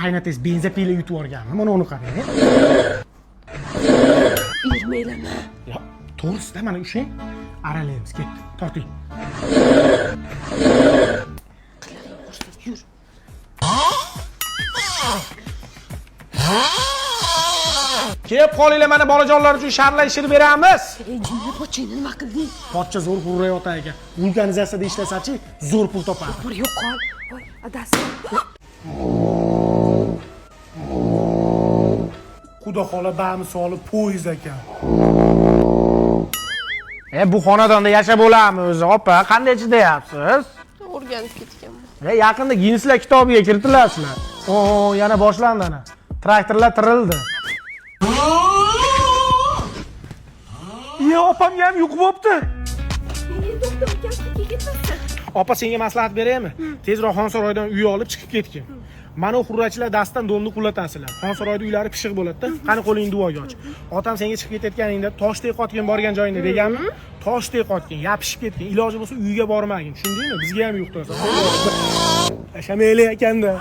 qaynotangiz benzapila yutib yuborganmi? Mana uni qarang. Irmaylama. Ya, to'g'risida mana ushlang. Aralaymiz, ketdi. Torting. Yur. Kelib qolinglar, mana bolajonlar uchun sharlar ishirib beramiz. Jinni pochini nima qilding? Pochcha zo'r qurayotgan ekan. Vulkanizatsiyada ishlasachi, zo'r pul topadi. Bir yo'qol. Voy, adasi. Xudo xola ba'mi solib poyez ekan. Bu xonadonda yashab bo'lami o'zi, opa? Qanday chidayapsiz? O'rganib ketganman. Yaqinda Ginslar kitobiga kiritilasizlar. Yana boshlandi ana. Traktorlar tirildi. Opam ham yo'q bo'libdi. Opa, senga maslahat beraymi? Tezroq Xonsaroydan uy olib chiqib ketgin. Mana xurrachilar dastidan donni qullatasizlar. Xonsaroyda uylari pishiq bo'ladi-da. Qani qo'lingni duoga och. Otam senga chiqib ketayotganingda toshday qotgan borgan joyingda deganmi? Toshday qotgan, yapishib ketgan. Iloji bo'lsa uyga bormagin. Tushundingmi? Bizga ham yo'q tursa. Yashamaylar ekanda.